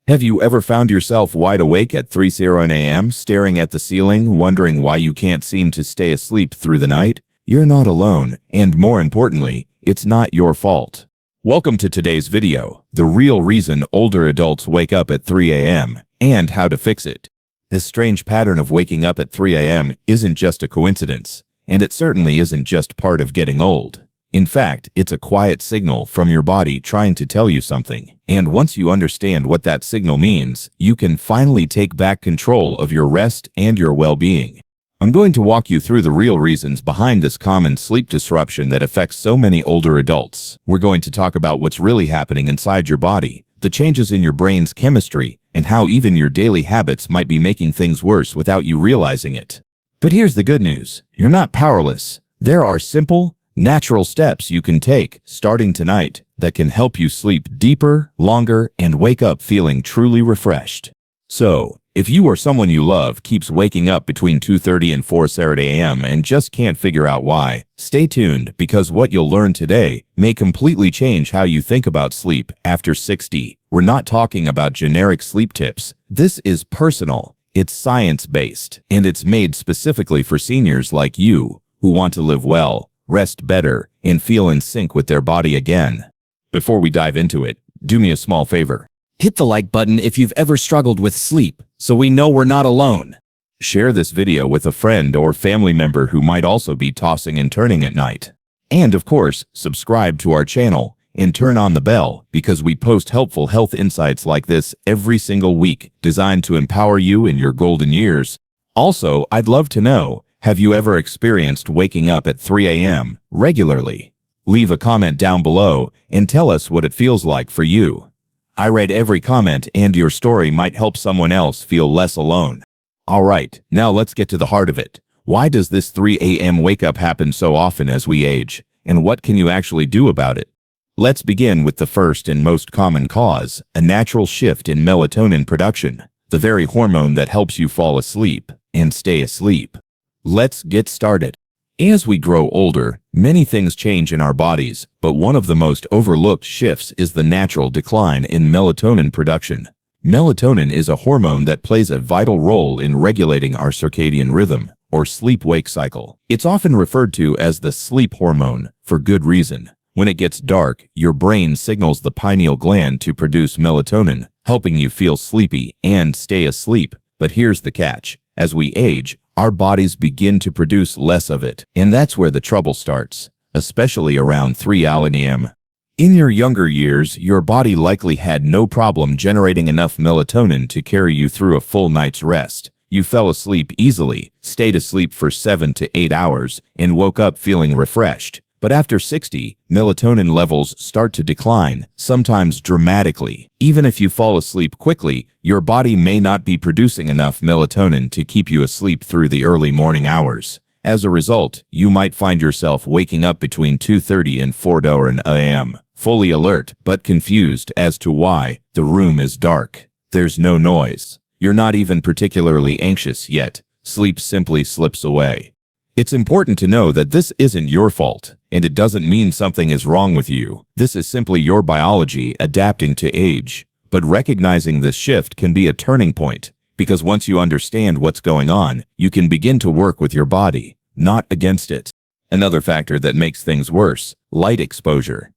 Have you ever found yourself wide awake at 3:00 a.m., staring at the ceiling, wondering why you can't seem to stay asleep through the night? You're not alone, and more importantly, it's not your fault. Welcome to today's video, the real reason older adults wake up at 3 a.m., and how to fix it. This strange pattern of waking up at 3 a.m. isn't just a coincidence, and it certainly isn't just part of getting old. In fact, it's a quiet signal from your body trying to tell you something. And once you understand what that signal means, you can finally take back control of your rest and your well-being. I'm going to walk you through the real reasons behind this common sleep disruption that affects so many older adults. We're going to talk about what's really happening inside your body, the changes in your brain's chemistry, and how even your daily habits might be making things worse without you realizing it. But here's the good news. You're not powerless. There are simple, natural steps you can take starting tonight that can help you sleep deeper, longer, and wake up feeling truly refreshed. So, if you or someone you love keeps waking up between 2:30 and 4:30 a.m. and just can't figure out why, stay tuned because what you'll learn today may completely change how you think about sleep after 60. We're not talking about generic sleep tips. This is personal, it's science-based, and it's made specifically for seniors like you who want to live well, rest better, and feel in sync with their body again. Before we dive into it, do me a small favor. Hit the like button if you've ever struggled with sleep, so we know we're not alone. Share this video with a friend or family member who might also be tossing and turning at night. And of course, subscribe to our channel and turn on the bell because we post helpful health insights like this every single week designed to empower you in your golden years. Also, I'd love to know, have you ever experienced waking up at 3 a.m. regularly? Leave a comment down below and tell us what it feels like for you. I read every comment and your story might help someone else feel less alone. Alright, now let's get to the heart of it. Why does this 3 a.m. wake up happen so often as we age? And what can you actually do about it? Let's begin with the first and most common cause, a natural shift in melatonin production, the very hormone that helps you fall asleep and stay asleep. Let's get started. As we grow older, many things change in our bodies, but one of the most overlooked shifts is the natural decline in melatonin production. Melatonin is a hormone that plays a vital role in regulating our circadian rhythm, or sleep-wake cycle. It's often referred to as the sleep hormone, for good reason. When it gets dark, your brain signals the pineal gland to produce melatonin, helping you feel sleepy and stay asleep. But here's the catch. As we age, our bodies begin to produce less of it, and that's where the trouble starts, especially around 3 a.m. In your younger years, your body likely had no problem generating enough melatonin to carry you through a full night's rest. You fell asleep easily, stayed asleep for 7 to 8 hours, and woke up feeling refreshed. But after 60, melatonin levels start to decline, sometimes dramatically. Even if you fall asleep quickly, your body may not be producing enough melatonin to keep you asleep through the early morning hours. As a result, you might find yourself waking up between 2:30 and 4:00 a.m., fully alert but confused as to why. The room is dark. There's no noise. You're not even particularly anxious yet. Sleep simply slips away. It's important to know that this isn't your fault, and it doesn't mean something is wrong with you. This is simply your biology adapting to age. But recognizing this shift can be a turning point, because once you understand what's going on, you can begin to work with your body, not against it. Another factor that makes things worse, light exposure.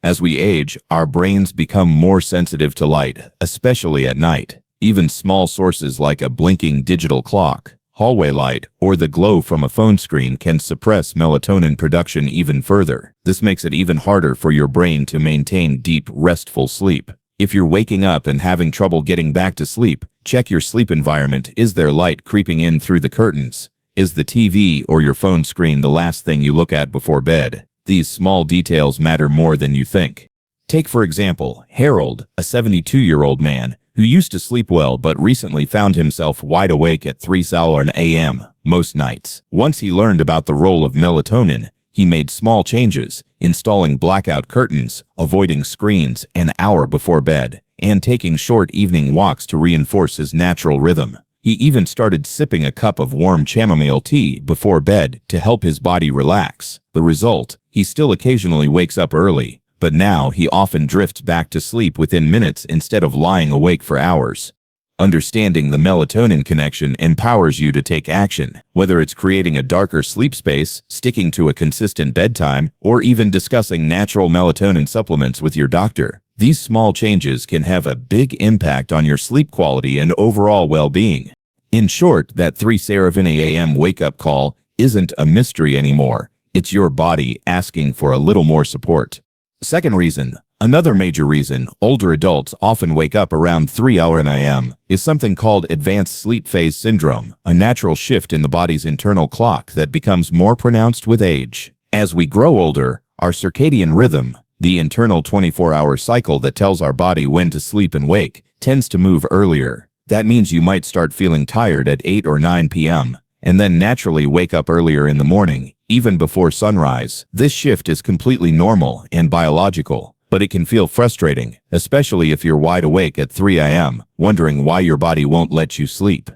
As we age, our brains become more sensitive to light, especially at night. Even small sources like a blinking digital clock, hallway light, or the glow from a phone screen can suppress melatonin production even further. This makes it even harder for your brain to maintain deep, restful sleep. If you're waking up and having trouble getting back to sleep, check your sleep environment. Is there light creeping in through the curtains? Is the TV or your phone screen the last thing you look at before bed? These small details matter more than you think. Take for example, Harold, a 72-year-old man, who used to sleep well but recently found himself wide awake at 3 a.m. most nights. Once he learned about the role of melatonin, he made small changes, installing blackout curtains, avoiding screens an hour before bed, and taking short evening walks to reinforce his natural rhythm. He even started sipping a cup of warm chamomile tea before bed to help his body relax. The result, he still occasionally wakes up early, but now he often drifts back to sleep within minutes instead of lying awake for hours. Understanding the melatonin connection empowers you to take action, whether it's creating a darker sleep space, sticking to a consistent bedtime, or even discussing natural melatonin supplements with your doctor. These small changes can have a big impact on your sleep quality and overall well-being. In short, that 3:17 a.m. wake-up call isn't a mystery anymore. It's your body asking for a little more support. Second reason. Another major reason older adults often wake up around 3:00 a.m. is something called advanced sleep phase syndrome, a natural shift in the body's internal clock that becomes more pronounced with age. As we grow older, our circadian rhythm, the internal 24-hour cycle that tells our body when to sleep and wake, tends to move earlier. That means you might start feeling tired at 8 or 9 p.m., and then naturally wake up earlier in the morning, even before sunrise. This shift is completely normal and biological. But it can feel frustrating, especially if you're wide awake at 3 a.m., wondering why your body won't let you sleep.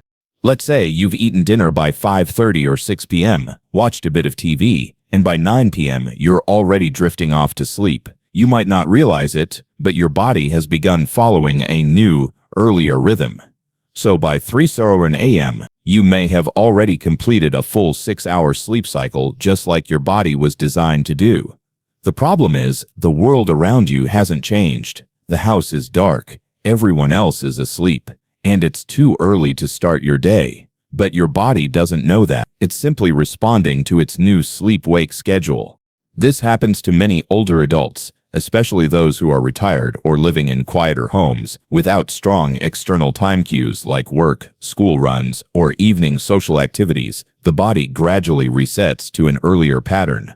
Let's say you've eaten dinner by 5:30 or 6 p.m., watched a bit of TV, and by 9 p.m. you're already drifting off to sleep. You might not realize it, but your body has begun following a new, earlier rhythm. So by 3:00 a.m., you may have already completed a full 6-hour sleep cycle just like your body was designed to do. The problem is, the world around you hasn't changed. The house is dark, everyone else is asleep, and it's too early to start your day. But your body doesn't know that. It's simply responding to its new sleep-wake schedule. This happens to many older adults, especially those who are retired or living in quieter homes without strong external time cues like work, school runs, or evening social activities. The body gradually resets to an earlier pattern.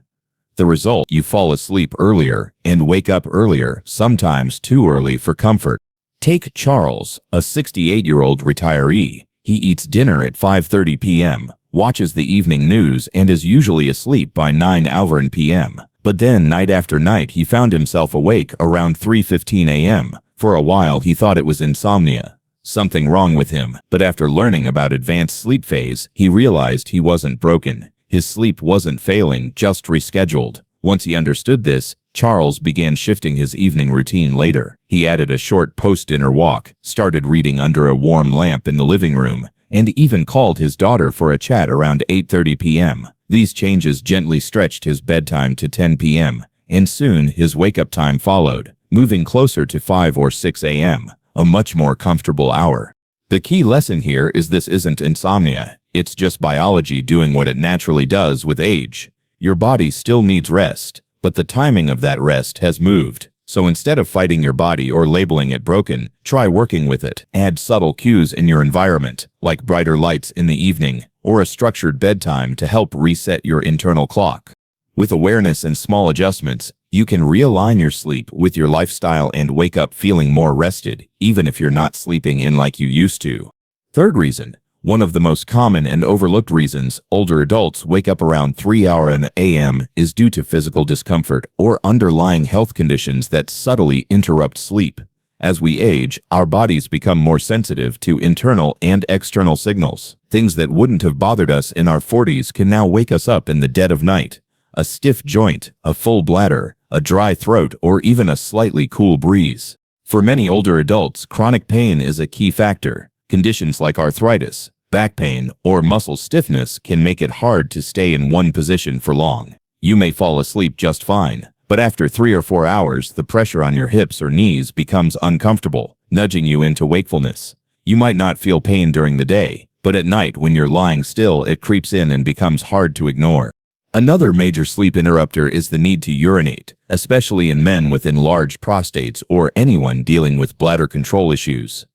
The result, you fall asleep earlier and wake up earlier, sometimes too early for comfort. Take Charles, a 68-year-old retiree. He eats dinner at 5:30 p.m., watches the evening news, and is usually asleep by 9 p.m. But then, night after night, he found himself awake around 3:15 a.m. For a while, he thought it was insomnia. Something wrong with him, but after learning about advanced sleep phase, he realized he wasn't broken. His sleep wasn't failing, just rescheduled. Once he understood this, Charles began shifting his evening routine later. He added a short post-dinner walk, started reading under a warm lamp in the living room, and even called his daughter for a chat around 8:30 p.m. These changes gently stretched his bedtime to 10 p.m., and soon his wake-up time followed, moving closer to 5 or 6 a.m., a much more comfortable hour. The key lesson here is this isn't insomnia. It's just biology doing what it naturally does with age. Your body still needs rest, but the timing of that rest has moved. So instead of fighting your body or labeling it broken, try working with it. Add subtle cues in your environment, like brighter lights in the evening or a structured bedtime to help reset your internal clock. With awareness and small adjustments, you can realign your sleep with your lifestyle and wake up feeling more rested, even if you're not sleeping in like you used to. Third reason. One of the most common and overlooked reasons older adults wake up around 3:00 a.m. is due to physical discomfort or underlying health conditions that subtly interrupt sleep. As we age, our bodies become more sensitive to internal and external signals. Things that wouldn't have bothered us in our 40s can now wake us up in the dead of night. A stiff joint, a full bladder, a dry throat, or even a slightly cool breeze. For many older adults, chronic pain is a key factor. Conditions like arthritis, back pain, or muscle stiffness can make it hard to stay in one position for long. You may fall asleep just fine, but after 3 or 4 hours, the pressure on your hips or knees becomes uncomfortable, nudging you into wakefulness. You might not feel pain during the day, but at night when you're lying still, it creeps in and becomes hard to ignore. Another major sleep interrupter is the need to urinate, especially in men with enlarged prostates or anyone dealing with bladder control issues.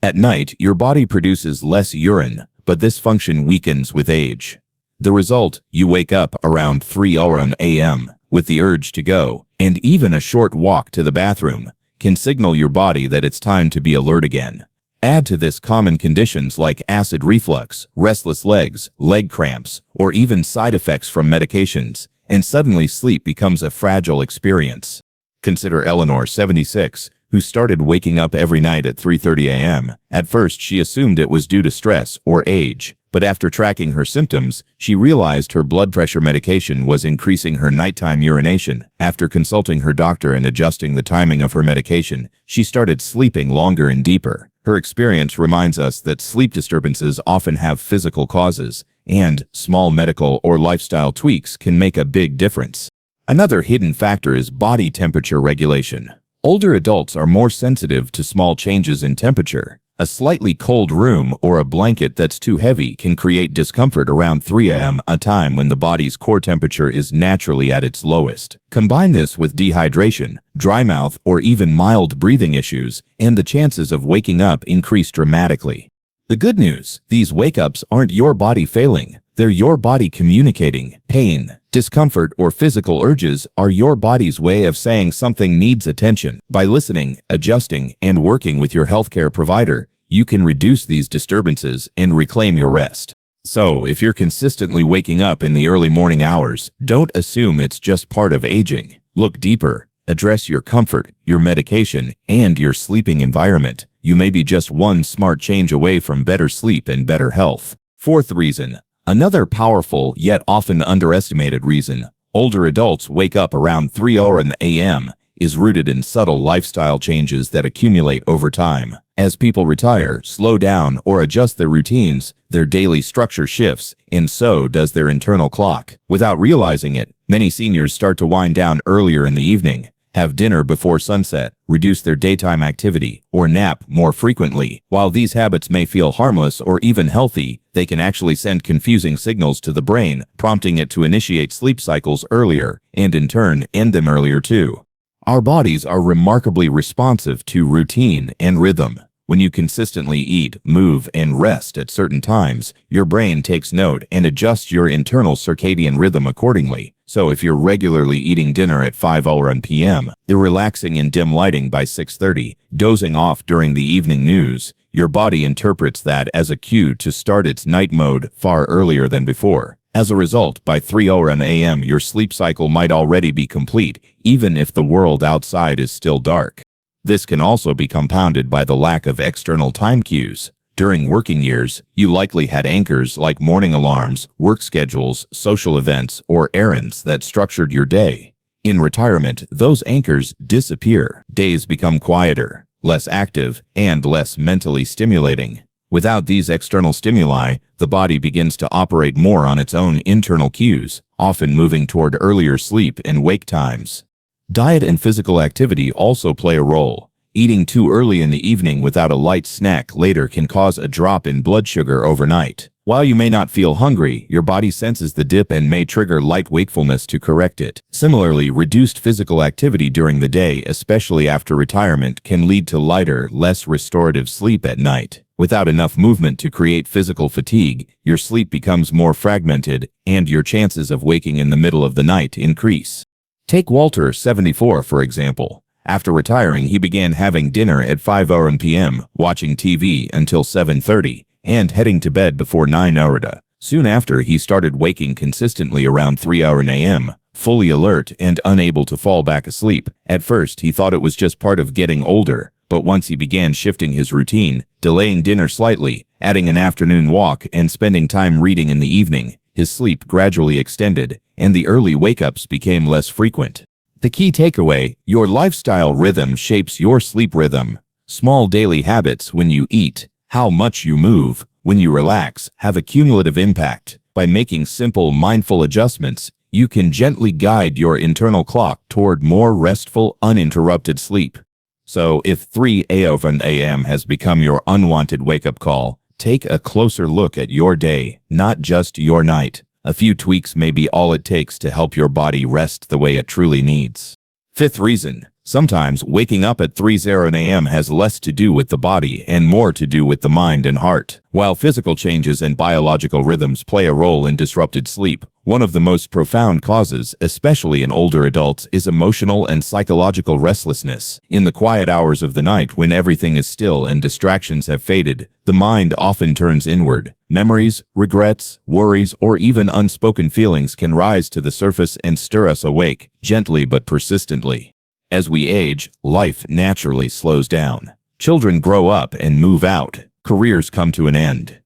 At night, your body produces less urine, but this function weakens with age. The result, you wake up around 3:00 a.m. with the urge to go, and even a short walk to the bathroom can signal your body that it's time to be alert again. Add to this common conditions like acid reflux, restless legs, leg cramps, or even side effects from medications, and suddenly sleep becomes a fragile experience. Consider Eleanor, 76, who started waking up every night at 3:30 a.m. At first, she assumed it was due to stress or age, But after tracking her symptoms, she realized her blood pressure medication was increasing her nighttime urination. After consulting her doctor and adjusting the timing of her medication, she started sleeping longer and deeper. Her experience reminds us that sleep disturbances often have physical causes, and small medical or lifestyle tweaks can make a big difference. Another hidden factor is body temperature regulation. Older adults are more sensitive to small changes in temperature. A slightly cold room or a blanket that's too heavy can create discomfort around 3 a.m., a time when the body's core temperature is naturally at its lowest. Combine this with dehydration, dry mouth, or even mild breathing issues, and the chances of waking up increase dramatically. The good news: these wake-ups aren't your body failing. They're your body communicating. Pain, discomfort, or physical urges are your body's way of saying something needs attention. By listening, adjusting, and working with your healthcare provider, you can reduce these disturbances and reclaim your rest. So, if you're consistently waking up in the early morning hours, don't assume it's just part of aging. Look deeper. Address your comfort, your medication, and your sleeping environment. You may be just one smart change away from better sleep and better health. Fourth reason. Another powerful yet often underestimated reason older adults wake up around 3 a.m. is rooted in subtle lifestyle changes that accumulate over time. As people retire, slow down, or adjust their routines, their daily structure shifts, and so does their internal clock. Without realizing it, many seniors start to wind down earlier in the evening, have dinner before sunset, reduce their daytime activity, or nap more frequently. While these habits may feel harmless or even healthy, they can actually send confusing signals to the brain, prompting it to initiate sleep cycles earlier, and in turn, end them earlier too. Our bodies are remarkably responsive to routine and rhythm. When you consistently eat, move, and rest at certain times, your brain takes note and adjusts your internal circadian rhythm accordingly. So if you're regularly eating dinner at 5 p.m., relaxing in dim lighting by 6:30, dozing off during the evening news, your body interprets that as a cue to start its night mode far earlier than before. As a result, by 3 a.m., your sleep cycle might already be complete, even if the world outside is still dark. This can also be compounded by the lack of external time cues. During working years, you likely had anchors like morning alarms, work schedules, social events, or errands that structured your day. In retirement, those anchors disappear. Days become quieter, less active, and less mentally stimulating. Without these external stimuli, the body begins to operate more on its own internal cues, often moving toward earlier sleep and wake times. Diet and physical activity also play a role. Eating too early in the evening without a light snack later can cause a drop in blood sugar overnight. While you may not feel hungry, your body senses the dip and may trigger light wakefulness to correct it. Similarly, reduced physical activity during the day, especially after retirement, can lead to lighter, less restorative sleep at night. Without enough movement to create physical fatigue, your sleep becomes more fragmented, and your chances of waking in the middle of the night increase. Take Walter, 74, for example. After retiring, he began having dinner at 5 p.m., watching TV until 7:30, and heading to bed before 9 a.m. Soon after, he started waking consistently around 3 a.m., fully alert and unable to fall back asleep. At first, he thought it was just part of getting older, but once he began shifting his routine, delaying dinner slightly, adding an afternoon walk, and spending time reading in the evening, his sleep gradually extended, and the early wake-ups became less frequent. The key takeaway: your lifestyle rhythm shapes your sleep rhythm. Small daily habits, when you eat, how much you move, when you relax, have a cumulative impact. By making simple, mindful adjustments, you can gently guide your internal clock toward more restful, uninterrupted sleep. So, if 3 a.m. has become your unwanted wake-up call, take a closer look at your day, not just your night. A few tweaks may be all it takes to help your body rest the way it truly needs. Fifth reason: sometimes waking up at 3 a.m. has less to do with the body and more to do with the mind and heart. While physical changes and biological rhythms play a role in disrupted sleep, one of the most profound causes, especially in older adults, is emotional and psychological restlessness. In the quiet hours of the night, when everything is still and distractions have faded, the mind often turns inward. Memories, regrets, worries, or even unspoken feelings can rise to the surface and stir us awake, gently but persistently. As we age, life naturally slows down. Children grow up and move out. Careers come to an end.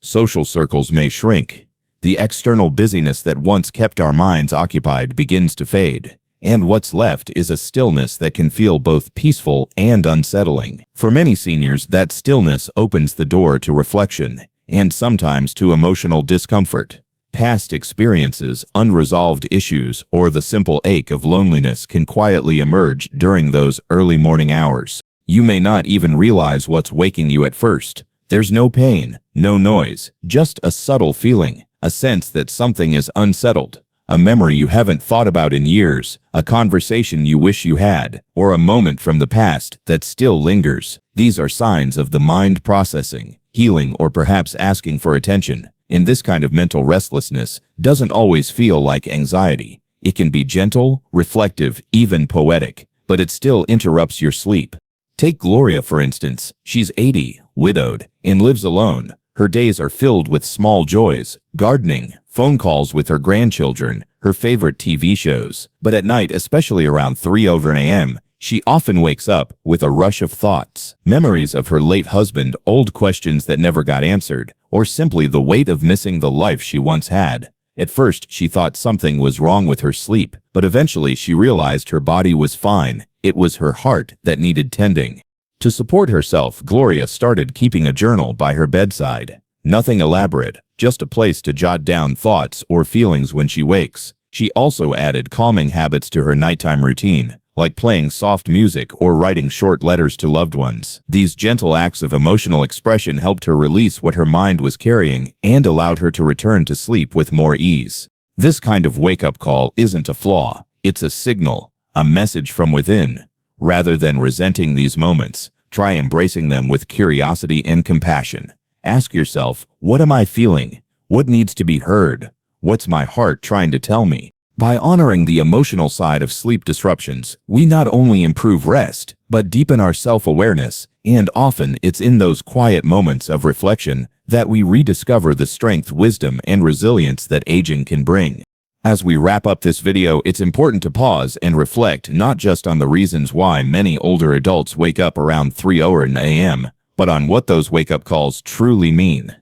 Social circles may shrink. The external busyness that once kept our minds occupied begins to fade, and what's left is a stillness that can feel both peaceful and unsettling. For many seniors, that stillness opens the door to reflection, and sometimes to emotional discomfort. Past experiences, unresolved issues, or the simple ache of loneliness can quietly emerge during those early morning hours. You may not even realize what's waking you at first. There's no pain, no noise, just a subtle feeling, a sense that something is unsettled, a memory you haven't thought about in years, a conversation you wish you had, or a moment from the past that still lingers. These are signs of the mind processing, healing, or perhaps asking for attention. And this kind of mental restlessness doesn't always feel like anxiety. It can be gentle, reflective, even poetic, but it still interrupts your sleep. Take Gloria, for instance. She's 80, widowed, and lives alone. Her days are filled with small joys, gardening, phone calls with her grandchildren, her favorite TV shows. But at night, especially around 3 a.m., she often wakes up with a rush of thoughts. Memories of her late husband, old questions that never got answered, or simply the weight of missing the life she once had. At first, she thought something was wrong with her sleep, but eventually she realized her body was fine. It was her heart that needed tending. To support herself, Gloria started keeping a journal by her bedside. Nothing elaborate, just a place to jot down thoughts or feelings when she wakes. She also added calming habits to her nighttime routine, like playing soft music or writing short letters to loved ones. These gentle acts of emotional expression helped her release what her mind was carrying and allowed her to return to sleep with more ease. This kind of wake-up call isn't a flaw, it's a signal, a message from within. Rather than resenting these moments, try embracing them with curiosity and compassion. Ask yourself, what am I feeling? What needs to be heard? What's my heart trying to tell me? By honoring the emotional side of sleep disruptions, we not only improve rest, but deepen our self-awareness, and often it's in those quiet moments of reflection that we rediscover the strength, wisdom, and resilience that aging can bring. As we wrap up this video, it's important to pause and reflect not just on the reasons why many older adults wake up around 3 a.m., but on what those wake-up calls truly mean.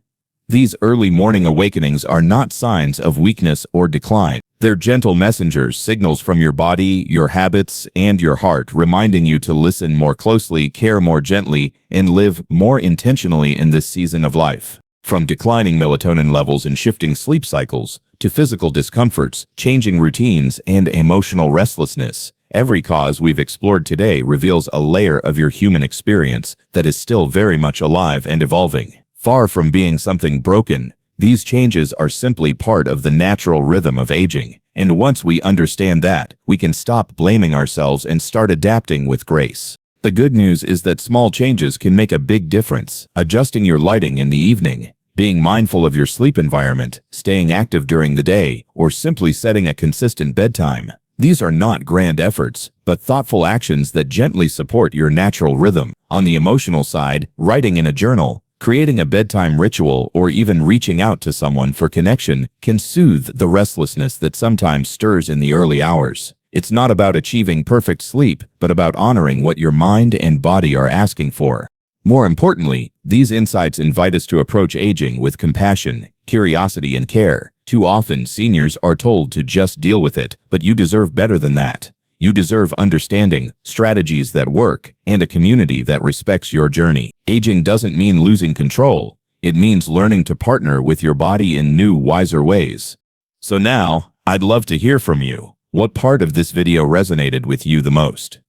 These early morning awakenings are not signs of weakness or decline. They're gentle messengers, signals from your body, your habits, and your heart, reminding you to listen more closely, care more gently, and live more intentionally in this season of life. From declining melatonin levels and shifting sleep cycles, to physical discomforts, changing routines, and emotional restlessness, every cause we've explored today reveals a layer of your human experience that is still very much alive and evolving. Far from being something broken, these changes are simply part of the natural rhythm of aging, and once we understand that, we can stop blaming ourselves and start adapting with grace. The good news is that small changes can make a big difference. Adjusting your lighting in the evening, being mindful of your sleep environment, staying active during the day, or simply setting a consistent bedtime. These are not grand efforts, but thoughtful actions that gently support your natural rhythm. On the emotional side, writing in a journal, creating a bedtime ritual, or even reaching out to someone for connection can soothe the restlessness that sometimes stirs in the early hours. It's not about achieving perfect sleep, but about honoring what your mind and body are asking for. More importantly, these insights invite us to approach aging with compassion, curiosity, and care. Too often, seniors are told to just deal with it, but you deserve better than that. You deserve understanding, strategies that work, and a community that respects your journey. Aging doesn't mean losing control. It means learning to partner with your body in new, wiser ways. So now, I'd love to hear from you. What part of this video resonated with you the most?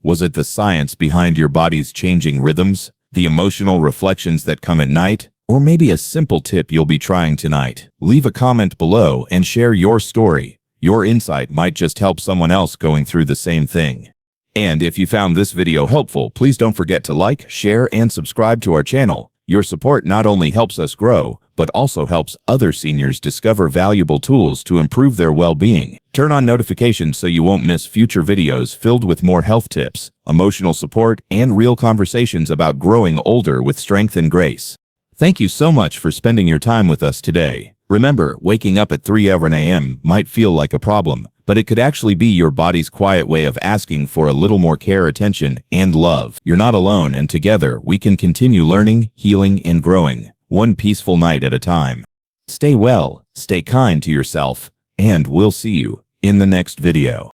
Was it the science behind your body's changing rhythms, the emotional reflections that come at night, or maybe a simple tip you'll be trying tonight? Leave a comment below and share your story. Your insight might just help someone else going through the same thing. And if you found this video helpful, please don't forget to like, share, and subscribe to our channel. Your support not only helps us grow, but also helps other seniors discover valuable tools to improve their well-being. Turn on notifications so you won't miss future videos filled with more health tips, emotional support, and real conversations about growing older with strength and grace. Thank you so much for spending your time with us today. Remember, waking up at 3 a.m. might feel like a problem, but it could actually be your body's quiet way of asking for a little more care, attention, and love. You're not alone, and together we can continue learning, healing, and growing. one peaceful night at a time. Stay well, stay kind to yourself, and we'll see you in the next video.